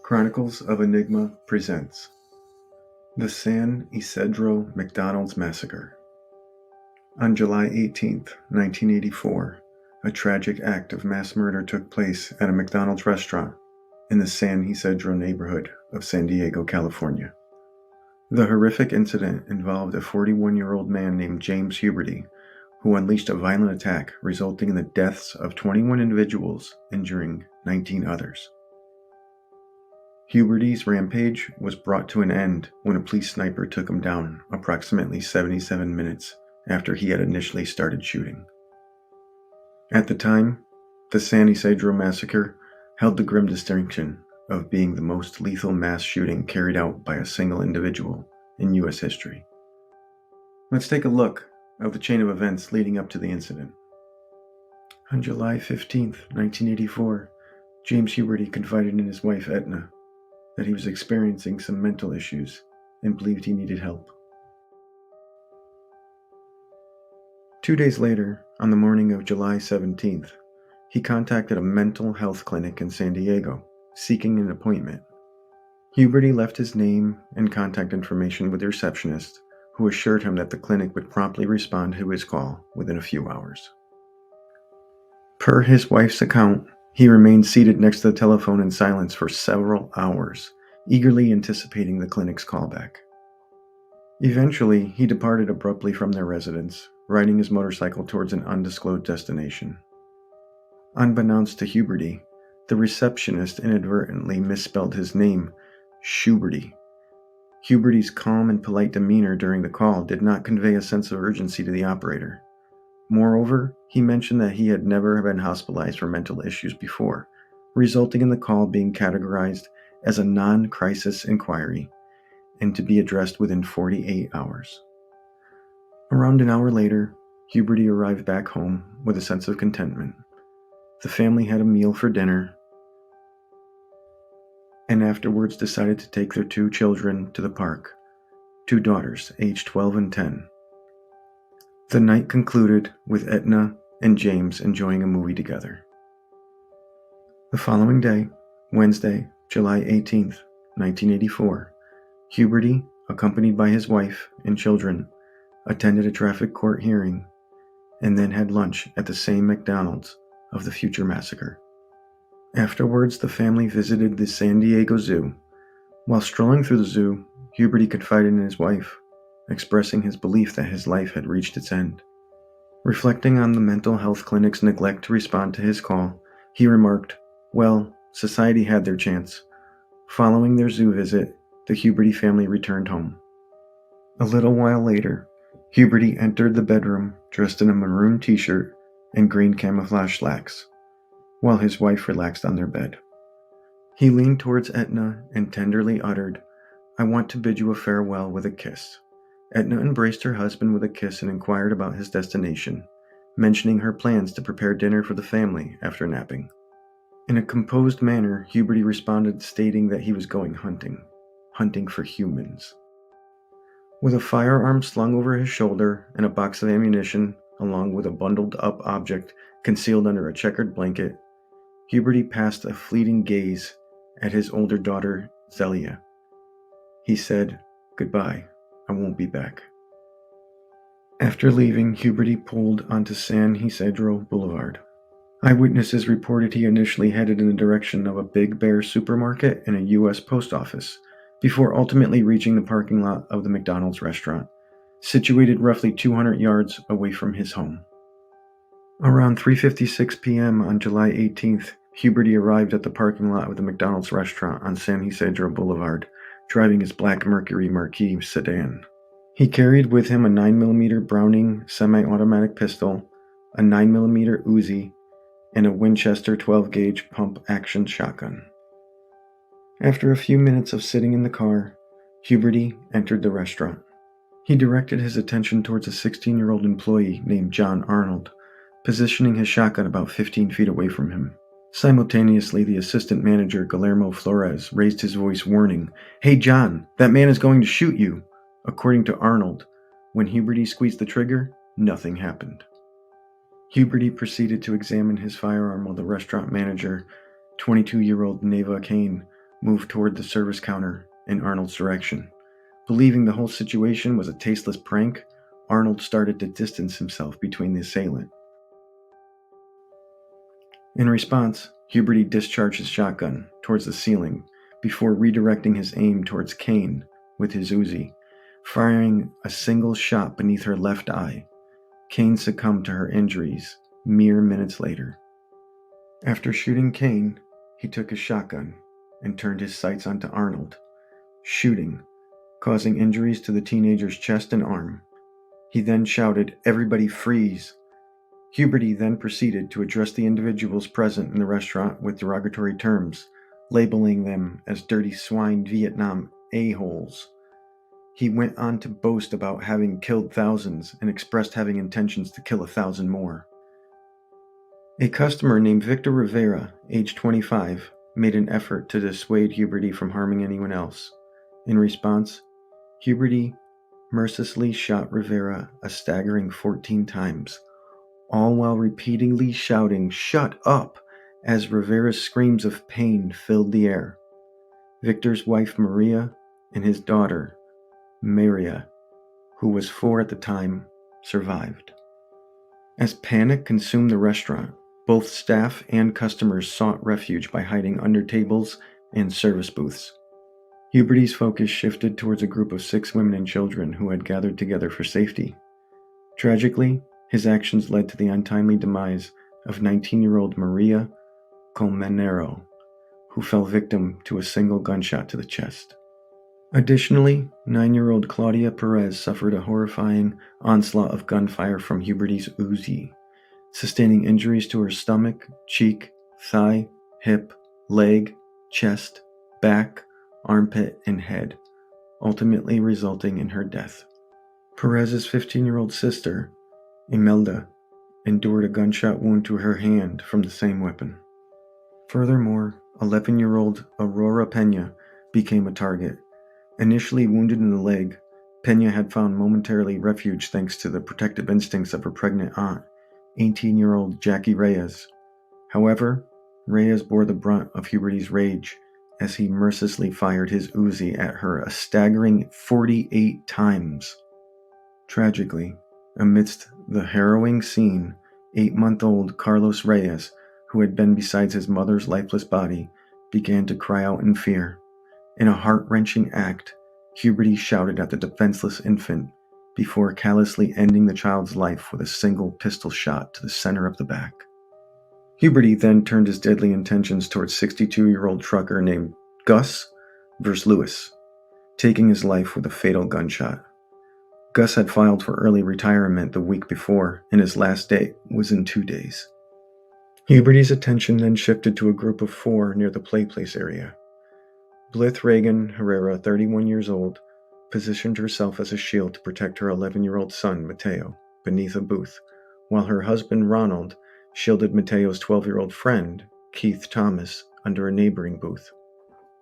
Chronicles of Enigma presents the San Ysidro McDonald's Massacre. On July 18, 1984, a tragic act of mass murder took place at a McDonald's restaurant in the San Ysidro neighborhood of San Diego, California. The horrific incident involved a 41-year-old man named James Huberty, who unleashed a violent attack resulting in the deaths of 21 individuals, injuring 19 others. Huberty's rampage was brought to an end when a police sniper took him down approximately 77 minutes after he had initially started shooting. At the time, the San Ysidro massacre held the grim distinction of being the most lethal mass shooting carried out by a single individual in U.S. history. Let's take a look at the chain of events leading up to the incident. On July 15, 1984, James Huberty confided in his wife Edna that he was experiencing some mental issues and believed he needed help. 2 days later, on the morning of July 17th, he contacted a mental health clinic in San Diego, seeking an appointment. Huberty left his name and contact information with the receptionist, who assured him that the clinic would promptly respond to his call within a few hours. Per his wife's account, he remained seated next to the telephone in silence for several hours, eagerly anticipating the clinic's callback. Eventually, he departed abruptly from their residence, riding his motorcycle towards an undisclosed destination. Unbeknownst to Huberty, the receptionist inadvertently misspelled his name, Schuberty. Huberty's calm and polite demeanor during the call did not convey a sense of urgency to the operator. Moreover, he mentioned that he had never been hospitalized for mental issues before, resulting in the call being categorized as a non-crisis inquiry and to be addressed within 48 hours. Around an hour later, Huberty arrived back home with a sense of contentment. The family had a meal for dinner and afterwards decided to take their 2 children to the park, 2 daughters aged 12 and 10. The night concluded with Edna and James enjoying a movie together. The following day, Wednesday, July 18th, 1984, Huberty, accompanied by his wife and children, attended a traffic court hearing and then had lunch at the same McDonald's of the future massacre. Afterwards, the family visited the San Diego Zoo. While strolling through the zoo, Huberty confided in his wife, expressing his belief that his life had reached its end. Reflecting on the mental health clinic's neglect to respond to his call, he remarked, "Well, society had their chance." Following their zoo visit, the Huberty family returned home. A little while later, Huberty entered the bedroom dressed in a maroon t-shirt and green camouflage slacks, while his wife relaxed on their bed. He leaned towards Edna and tenderly uttered, "I want to bid you a farewell with a kiss." Edna embraced her husband with a kiss and inquired about his destination, mentioning her plans to prepare dinner for the family after napping. In a composed manner, Huberty responded, stating that he was going hunting for humans. With a firearm slung over his shoulder and a box of ammunition, along with a bundled-up object concealed under a checkered blanket, Huberty passed a fleeting gaze at his older daughter, Zelia. He said, "Goodbye. I won't be back." After leaving, Huberty pulled onto San Ysidro Boulevard. Eyewitnesses reported he initially headed in the direction of a Big Bear supermarket and a U.S. post office, before ultimately reaching the parking lot of the McDonald's restaurant, situated roughly 200 yards away from his home. Around 3:56 p.m. on July 18th, Huberty arrived at the parking lot of the McDonald's restaurant on San Ysidro Boulevard, driving his black Mercury Marquis sedan. He carried with him a 9mm Browning semi-automatic pistol, a 9mm Uzi, and a Winchester 12-gauge pump-action shotgun. After a few minutes of sitting in the car, Huberty entered the restaurant. He directed his attention towards a 16-year-old employee named John Arnold, positioning his shotgun about 15 feet away from him. Simultaneously, the assistant manager, Guillermo Flores, raised his voice warning, "Hey John, that man is going to shoot you." According to Arnold, when Huberty squeezed the trigger, nothing happened. Huberty proceeded to examine his firearm while the restaurant manager, 22-year-old Neva Kane, moved toward the service counter in Arnold's direction. Believing the whole situation was a tasteless prank, Arnold started to distance himself between the assailant. In response, Huberty discharged his shotgun towards the ceiling before redirecting his aim towards Kane with his Uzi, firing a single shot beneath her left eye. Kane succumbed to her injuries mere minutes later. After shooting Kane, he took his shotgun and turned his sights onto Arnold, shooting, causing injuries to the teenager's chest and arm. He then shouted, "Everybody freeze!" Huberty then proceeded to address the individuals present in the restaurant with derogatory terms, labeling them as dirty swine Vietnam a-holes. He went on to boast about having killed thousands and expressed having intentions to kill 1,000 more. A customer named Victor Rivera, age 25, made an effort to dissuade Huberty from harming anyone else. In response, Huberty mercilessly shot Rivera a staggering 14 times, all while repeatedly shouting, "Shut up!" as Rivera's screams of pain filled the air. Victor's wife Maria and his daughter, Maria, who was 4 at the time, survived. As panic consumed the restaurant, both staff and customers sought refuge by hiding under tables and service booths. Huberty's focus shifted towards a group of 6 women and children who had gathered together for safety. Tragically, his actions led to the untimely demise of 19-year-old Maria Colmenero, who fell victim to a single gunshot to the chest. Additionally, 9-year-old Claudia Perez suffered a horrifying onslaught of gunfire from Huberty's Uzi, sustaining injuries to her stomach, cheek, thigh, hip, leg, chest, back, armpit, and head, ultimately resulting in her death. Perez's 15-year-old sister, Imelda, endured a gunshot wound to her hand from the same weapon. Furthermore, 11-year-old Aurora Pena became a target. Initially wounded in the leg, Pena had found momentarily refuge thanks to the protective instincts of her pregnant aunt, 18-year-old Jackie Reyes. However, Reyes bore the brunt of Huberty's rage as he mercilessly fired his Uzi at her a staggering 48 times. Tragically, amidst the harrowing scene, 8-month-old Carlos Reyes, who had been beside his mother's lifeless body, began to cry out in fear. In a heart-wrenching act, Huberty shouted at the defenseless infant before callously ending the child's life with a single pistol shot to the center of the back. Huberty then turned his deadly intentions towards 62-year-old trucker named Gus vs. Lewis, taking his life with a fatal gunshot. Gus had filed for early retirement the week before, and his last date was in 2 days. Huberty's attention then shifted to a group of 4 near the play place area. Blythe Reagan Herrera, 31 years old, positioned herself as a shield to protect her 11-year-old son, Mateo, beneath a booth, while her husband, Ronald, shielded Mateo's 12-year-old friend, Keith Thomas, under a neighboring booth.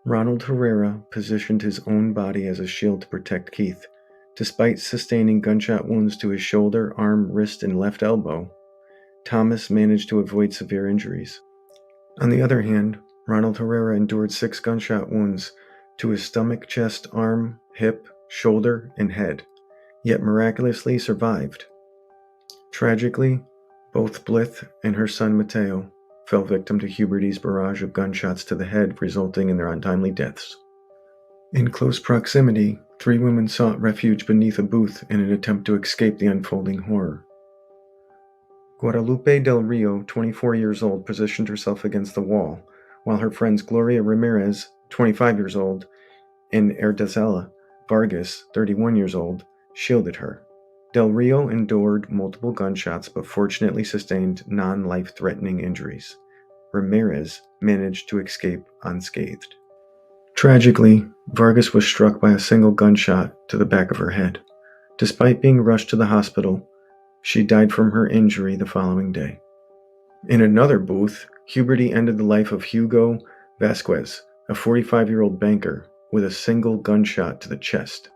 Ronald Herrera positioned his own body as a shield to protect Keith. Despite sustaining gunshot wounds to his shoulder, arm, wrist, and left elbow, Thomas managed to avoid severe injuries. On the other hand, Ronald Herrera endured 6 gunshot wounds to his stomach, chest, arm, hip, shoulder, and head, yet miraculously survived. Tragically, both Blythe and her son Mateo fell victim to Huberty's barrage of gunshots to the head, resulting in their untimely deaths. In close proximity, 3 women sought refuge beneath a booth in an attempt to escape the unfolding horror. Guadalupe Del Rio, 24 years old, positioned herself against the wall, while her friends Gloria Ramirez, 25 years old, and Erdazela Vargas, 31 years old, shielded her. Del Rio endured multiple gunshots but fortunately sustained non-life-threatening injuries. Ramirez managed to escape unscathed. Tragically, Vargas was struck by a single gunshot to the back of her head. Despite being rushed to the hospital, she died from her injury the following day. In another booth, Huberty ended the life of Hugo Vasquez, a 45-year-old banker, with a single gunshot to the chest.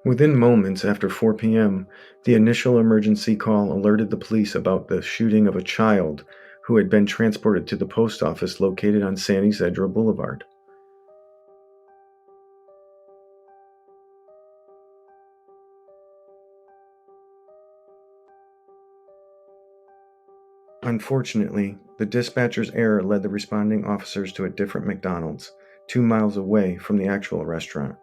Within moments after 4 p.m., the initial emergency call alerted the police about the shooting of a child who had been transported to the post office located on San Ysidro Boulevard. Unfortunately, the dispatcher's error led the responding officers to a different McDonald's, 2 miles away from the actual restaurant.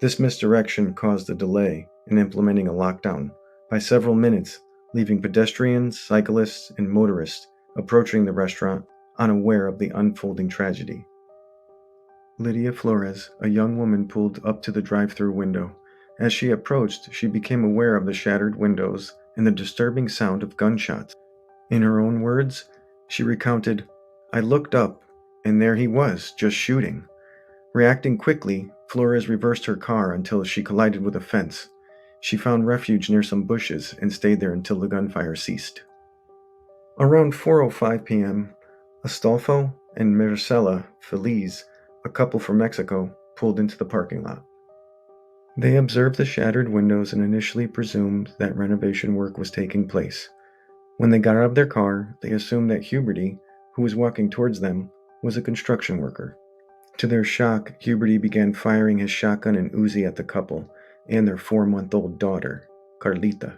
This misdirection caused a delay in implementing a lockdown by several minutes, leaving pedestrians, cyclists, and motorists approaching the restaurant unaware of the unfolding tragedy. Lydia Flores, a young woman, pulled up to the drive-thru window. As she approached, she became aware of the shattered windows and the disturbing sound of gunshots. In her own words, she recounted, "I looked up, and there he was, just shooting." Reacting quickly, Flores reversed her car until she collided with a fence. She found refuge near some bushes and stayed there until the gunfire ceased. Around 4:05 p.m., Astolfo and Maricela Feliz, a couple from Mexico, pulled into the parking lot. They observed the shattered windows and initially presumed that renovation work was taking place. When they got out of their car, they assumed that Huberty, who was walking towards them, was a construction worker. To their shock, Huberty began firing his shotgun and Uzi at the couple and their 4-month-old daughter, Carlita.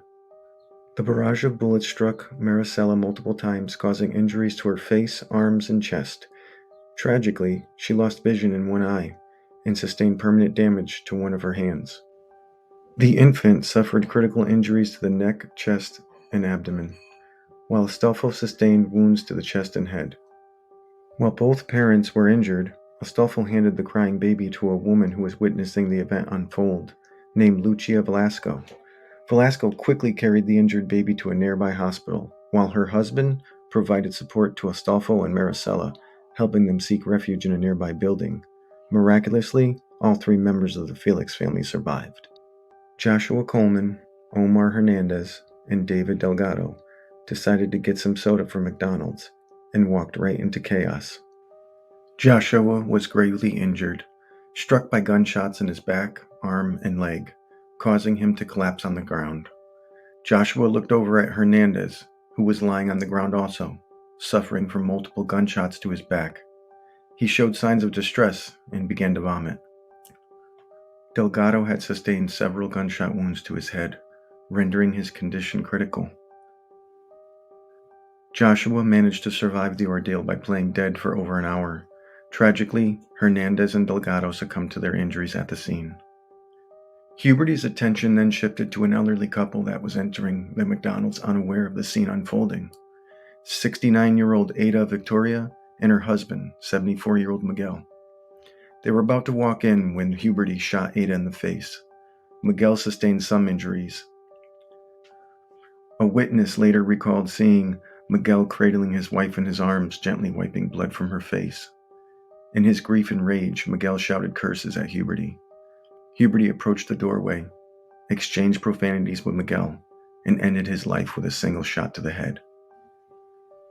The barrage of bullets struck Maricela multiple times, causing injuries to her face, arms, and chest. Tragically, she lost vision in one eye and sustained permanent damage to one of her hands. The infant suffered critical injuries to the neck, chest, and abdomen, while Astolfo sustained wounds to the chest and head. While both parents were injured, Astolfo handed the crying baby to a woman who was witnessing the event unfold, named Lucia Velasco. Velasco quickly carried the injured baby to a nearby hospital, while her husband provided support to Astolfo and Maricela, helping them seek refuge in a nearby building. Miraculously, all 3 members of the Felix family survived. Joshua Coleman, Omar Hernandez, and David Delgado decided to get some soda from McDonald's and walked right into chaos. Joshua was gravely injured, struck by gunshots in his back, arm, and leg, causing him to collapse on the ground. Joshua looked over at Hernandez, who was lying on the ground also, suffering from multiple gunshots to his back. He showed signs of distress and began to vomit. Delgado had sustained several gunshot wounds to his head, rendering his condition critical. Joshua managed to survive the ordeal by playing dead for over an hour. Tragically, Hernandez and Delgado succumbed to their injuries at the scene. Huberty's attention then shifted to an elderly couple that was entering the McDonald's unaware of the scene unfolding. 69-year-old Ada Victoria and her husband, 74-year-old Miguel. They were about to walk in when Huberty shot Ada in the face. Miguel sustained some injuries. A witness later recalled seeing Miguel cradling his wife in his arms, gently wiping blood from her face. In his grief and rage, Miguel shouted curses at Huberty. Huberty approached the doorway, exchanged profanities with Miguel, and ended his life with a single shot to the head.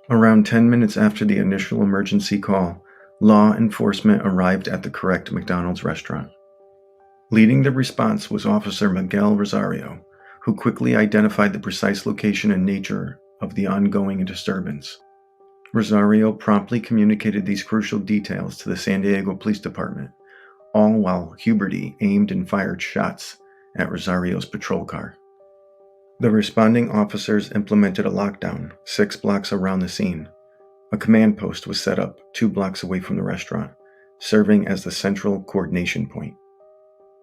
Around 10 minutes after the initial emergency call, law enforcement arrived at the correct McDonald's restaurant. Leading the response was Officer Miguel Rosario, who quickly identified the precise location and nature of the ongoing disturbance. Rosario promptly communicated these crucial details to the San Diego Police Department, all while Huberty aimed and fired shots at Rosario's patrol car. The responding officers implemented a lockdown 6 blocks around the scene. A command post was set up 2 blocks away from the restaurant, serving as the central coordination point.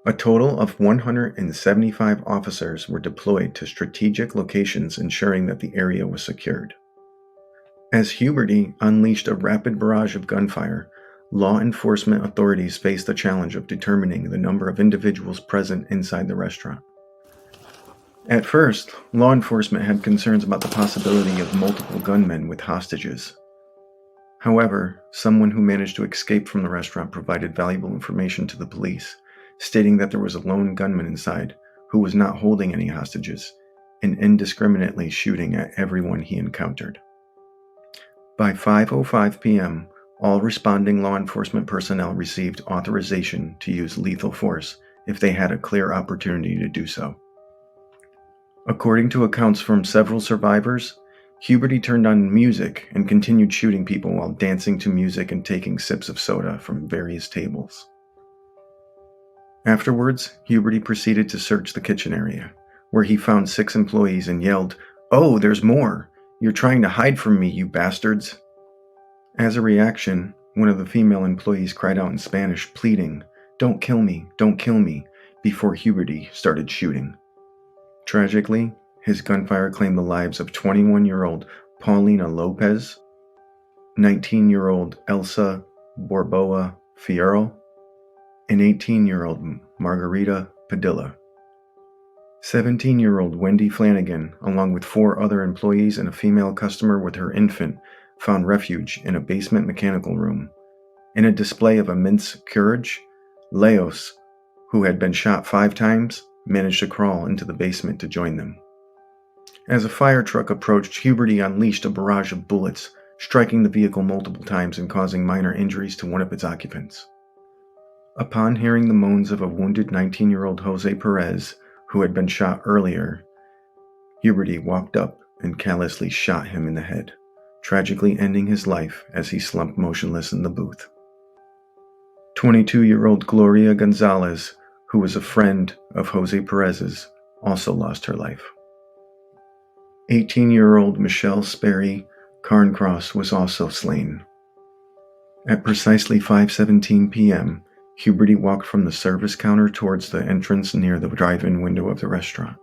A total of 175 officers were deployed to strategic locations, ensuring that the area was secured. As Huberty unleashed a rapid barrage of gunfire, law enforcement authorities faced the challenge of determining the number of individuals present inside the restaurant. At first, law enforcement had concerns about the possibility of multiple gunmen with hostages. However, someone who managed to escape from the restaurant provided valuable information to the police, stating that there was a lone gunman inside who was not holding any hostages and indiscriminately shooting at everyone he encountered. By 5:05 p.m., all responding law enforcement personnel received authorization to use lethal force if they had a clear opportunity to do so. According to accounts from several survivors, Huberty turned on music and continued shooting people while dancing to music and taking sips of soda from various tables. Afterwards, Huberty proceeded to search the kitchen area, where he found 6 employees and yelled, "Oh, there's more!" "You're trying to hide from me, you bastards." As a reaction, one of the female employees cried out in Spanish, pleading, don't kill me," before Huberty started shooting. Tragically, his gunfire claimed the lives of 21-year-old Paulina Lopez, 19-year-old Elsa Borboa Fierro, and 18-year-old Margarita Padilla. 17-year-old Wendy Flanagan, along with 4 other employees and a female customer with her infant, found refuge in a basement mechanical room. In a display of immense courage, Leos, who had been shot 5 times, managed to crawl into the basement to join them. As a fire truck approached, Huberty unleashed a barrage of bullets, striking the vehicle multiple times and causing minor injuries to one of its occupants. Upon hearing the moans of a wounded 19-year-old Jose Perez, who had been shot earlier, Huberty walked up and callously shot him in the head, tragically ending his life as he slumped motionless in the booth. 22-year-old Gloria Gonzalez, who was a friend of Jose Perez's, also lost her life. 18-year-old Michelle Sperry Carncross was also slain. At precisely 5:17 p.m., Huberty walked from the service counter towards the entrance near the drive-in window of the restaurant.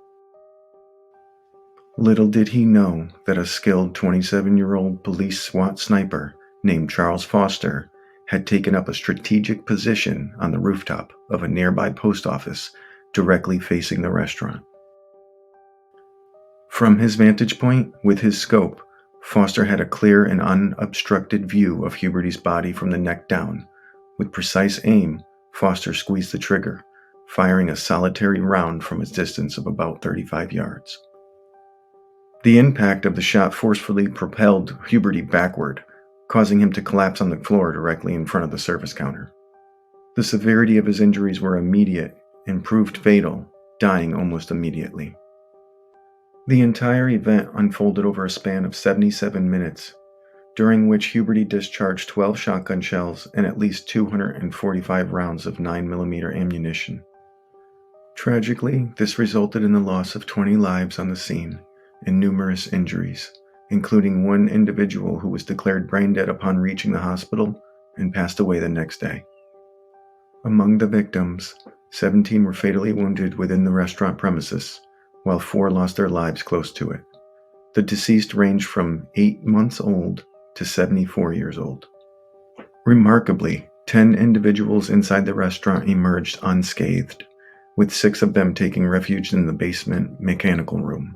Little did he know that a skilled 27-year-old police SWAT sniper named Charles Foster had taken up a strategic position on the rooftop of a nearby post office directly facing the restaurant. From his vantage point, with his scope, Foster had a clear and unobstructed view of Huberty's body from the neck down. With precise aim, Foster squeezed the trigger, firing a solitary round from a distance of about 35 yards. The impact of the shot forcefully propelled Huberty backward, causing him to collapse on the floor directly in front of the service counter. The severity of his injuries were immediate and proved fatal, dying almost immediately. The entire event unfolded over a span of 77 minutes, during which Huberty discharged 12 shotgun shells and at least 245 rounds of 9mm ammunition. Tragically, this resulted in the loss of 20 lives on the scene and numerous injuries, including one individual who was declared brain dead upon reaching the hospital and passed away the next day. Among the victims, 17 were fatally wounded within the restaurant premises, while 4 lost their lives close to it. The deceased ranged from 8 months old to 74 years old. Remarkably, 10 individuals inside the restaurant emerged unscathed, with 6 of them taking refuge in the basement mechanical room.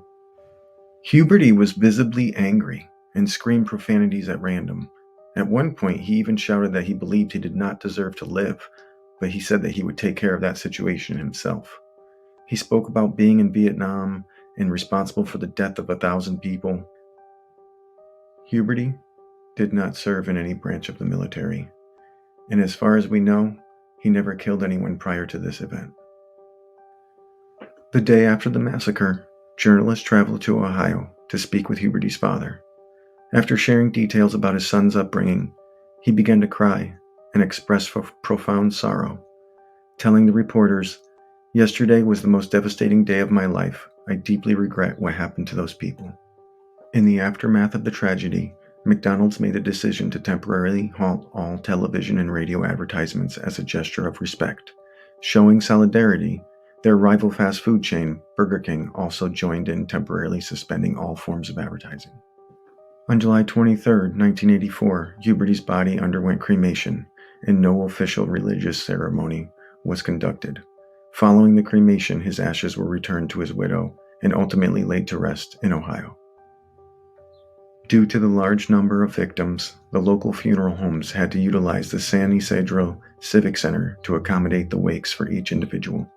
Huberty was visibly angry and screamed profanities at random. At one point, he even shouted that he believed he did not deserve to live, but he said that he would take care of that situation himself. He spoke about being in Vietnam and responsible for the death of 1,000 people. Huberty did not serve in any branch of the military, and as far as we know, he never killed anyone prior to this event. The day after the massacre, journalists traveled to Ohio to speak with Huberty's father. After sharing details about his son's upbringing, he began to cry and express profound sorrow, telling the reporters, "Yesterday was the most devastating day of my life. I deeply regret what happened to those people." In the aftermath of the tragedy, McDonald's made the decision to temporarily halt all television and radio advertisements as a gesture of respect. Showing solidarity, their rival fast food chain, Burger King, also joined in temporarily suspending all forms of advertising. On July 23, 1984, Huberty's body underwent cremation, and no official religious ceremony was conducted. Following the cremation, his ashes were returned to his widow and ultimately laid to rest in Ohio. Due to the large number of victims, the local funeral homes had to utilize the San Ysidro Civic Center to accommodate the wakes for each individual.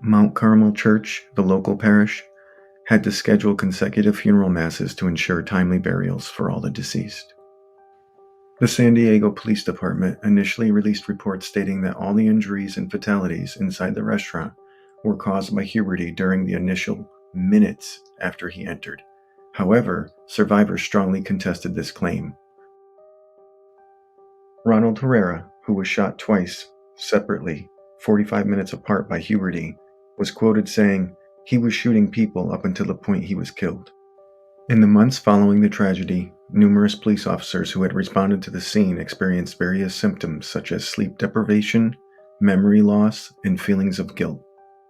Mount Carmel Church, the local parish, had to schedule consecutive funeral masses to ensure timely burials for all the deceased. The San Diego Police Department initially released reports stating that all the injuries and fatalities inside the restaurant were caused by Huberty during the initial minutes after he entered. However, survivors strongly contested this claim. Ronald Herrera, who was shot twice, separately, 45 minutes apart by Huberty, was quoted saying, "He was shooting people up until the point he was killed." In the months following the tragedy, numerous police officers who had responded to the scene experienced various symptoms such as sleep deprivation, memory loss, and feelings of guilt.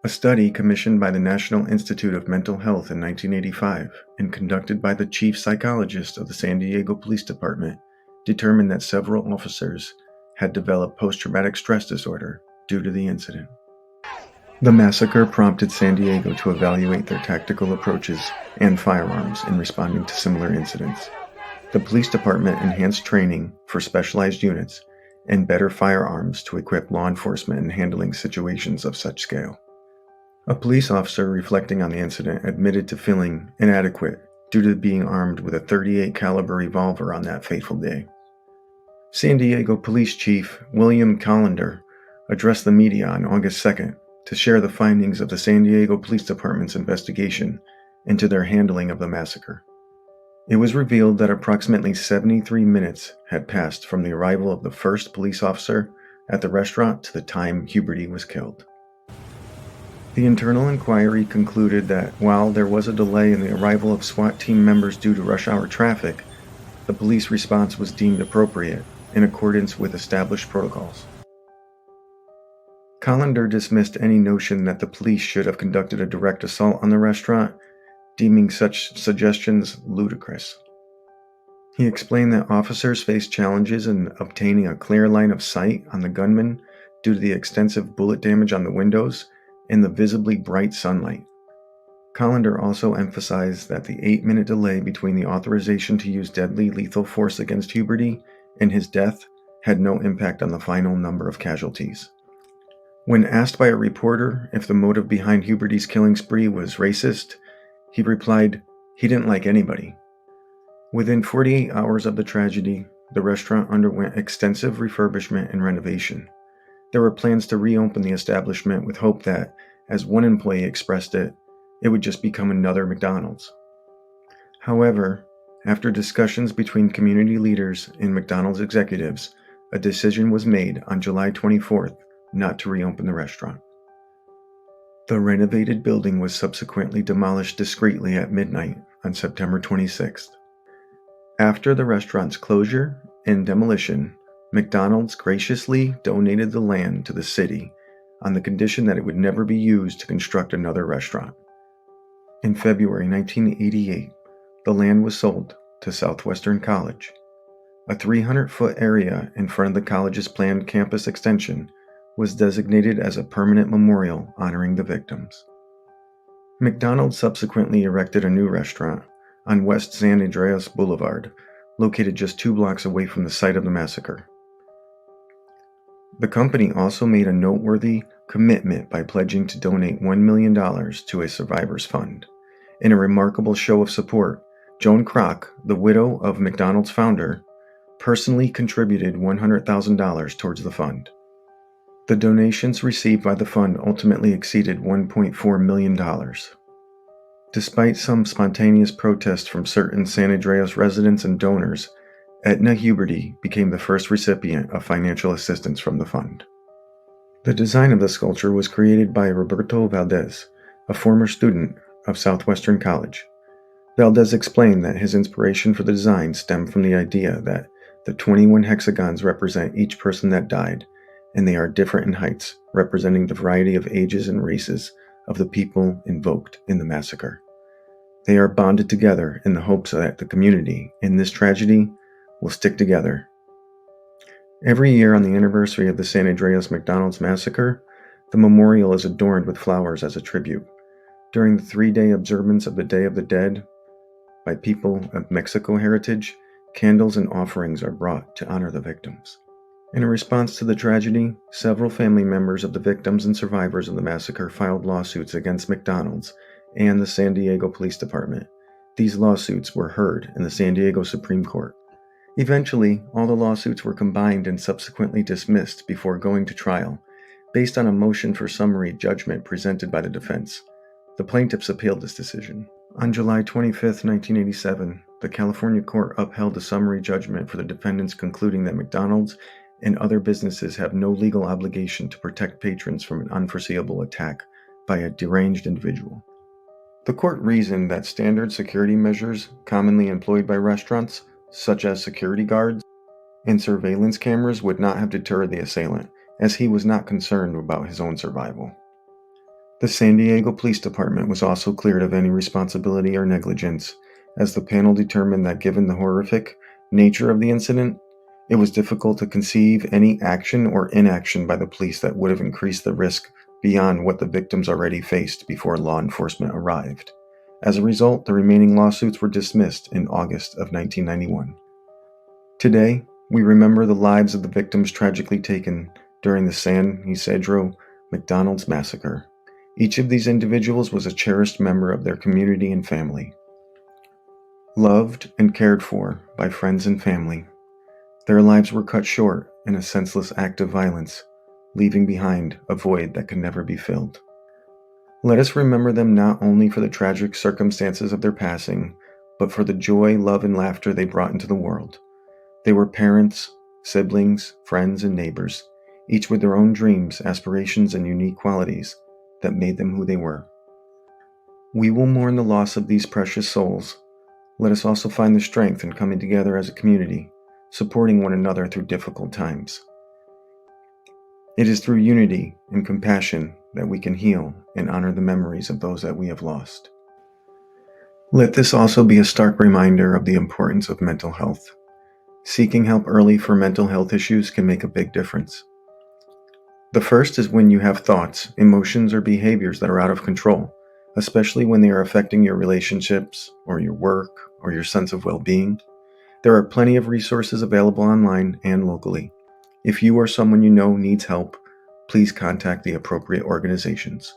A study commissioned by the National Institute of Mental Health in 1985 and conducted by the chief psychologist of the San Diego Police Department determined that several officers had developed post-traumatic stress disorder due to the incident. The massacre prompted San Diego to evaluate their tactical approaches and firearms in responding to similar incidents. The police department enhanced training for specialized units and better firearms to equip law enforcement in handling situations of such scale. A police officer reflecting on the incident admitted to feeling inadequate due to being armed with a .38 caliber revolver on that fateful day. San Diego Police Chief William Callender addressed the media on August 2nd to share the findings of the San Diego Police Department's investigation into their handling of the massacre. It was revealed that approximately 73 minutes had passed from the arrival of the first police officer at the restaurant to the time Huberty was killed. The internal inquiry concluded that while there was a delay in the arrival of SWAT team members due to rush hour traffic, the police response was deemed appropriate in accordance with established protocols. Callender dismissed any notion that the police should have conducted a direct assault on the restaurant, deeming such suggestions ludicrous. He explained that officers faced challenges in obtaining a clear line of sight on the gunman due to the extensive bullet damage on the windows and the visibly bright sunlight. Callender also emphasized that the 8-minute delay between the authorization to use deadly lethal force against Huberty and his death had no impact on the final number of casualties. When asked by a reporter if the motive behind Huberty's killing spree was racist, he replied, "He didn't like anybody." Within 48 hours of the tragedy, the restaurant underwent extensive refurbishment and renovation. There were plans to reopen the establishment with hope that, as one employee expressed it, it would just become another McDonald's. However, after discussions between community leaders and McDonald's executives, a decision was made on July 24th not to reopen the restaurant. The renovated building was subsequently demolished discreetly at midnight on September 26th. After the restaurant's closure and demolition, McDonald's graciously donated the land to the city on the condition that it would never be used to construct another restaurant. In February 1988, the land was sold to Southwestern College. A 300-foot area in front of the college's planned campus extension was designated as a permanent memorial honoring the victims. McDonald's subsequently erected a new restaurant on West San Andreas Boulevard, located just 2 blocks away from the site of the massacre. The company also made a noteworthy commitment by pledging to donate $1 million to a survivors fund. In a remarkable show of support, Joan Kroc, the widow of McDonald's founder, personally contributed $100,000 towards the fund. The donations received by the fund ultimately exceeded $1.4 million. Despite some spontaneous protests from certain San Andreas residents and donors, Edna Huberty became the first recipient of financial assistance from the fund. The design of the sculpture was created by Roberto Valdez, a former student of Southwestern College. Valdez explained that his inspiration for the design stemmed from the idea that the 21 hexagons represent each person that died, and they are different in heights, representing the variety of ages and races of the people invoked in the massacre. They are bonded together in the hopes that the community in this tragedy will stick together. Every year on the anniversary of the San Andreas McDonald's massacre, the memorial is adorned with flowers as a tribute. During the 3-day observance of the Day of the Dead by people of Mexico heritage, candles and offerings are brought to honor the victims. In response to the tragedy, several family members of the victims and survivors of the massacre filed lawsuits against McDonald's and the San Diego Police Department. These lawsuits were heard in the San Diego Supreme Court. Eventually, all the lawsuits were combined and subsequently dismissed before going to trial, based on a motion for summary judgment presented by the defense. The plaintiffs appealed this decision. On July 25, 1987, the California court upheld a summary judgment for the defendants, concluding that McDonald's and other businesses have no legal obligation to protect patrons from an unforeseeable attack by a deranged individual. The court reasoned that standard security measures commonly employed by restaurants, such as security guards and surveillance cameras, would not have deterred the assailant, as he was not concerned about his own survival. The San Diego Police Department was also cleared of any responsibility or negligence, as the panel determined that given the horrific nature of the incident, it was difficult to conceive any action or inaction by the police that would have increased the risk beyond what the victims already faced before law enforcement arrived. As a result, the remaining lawsuits were dismissed in August of 1991. Today, we remember the lives of the victims tragically taken during the San Ysidro McDonald's massacre. Each of these individuals was a cherished member of their community and family. Loved and cared for by friends and family, their lives were cut short in a senseless act of violence, leaving behind a void that can never be filled. Let us remember them not only for the tragic circumstances of their passing, but for the joy, love, and laughter they brought into the world. They were parents, siblings, friends, and neighbors, each with their own dreams, aspirations, and unique qualities that made them who they were. We will mourn the loss of these precious souls. Let us also find the strength in coming together as a community, supporting one another through difficult times. It is through unity and compassion that we can heal and honor the memories of those that we have lost. Let this also be a stark reminder of the importance of mental health. Seeking help early for mental health issues can make a big difference. The first is when you have thoughts, emotions, or behaviors that are out of control, especially when they are affecting your relationships or your work or your sense of well-being. There are plenty of resources available online and locally. If you or someone you know needs help, please contact the appropriate organizations.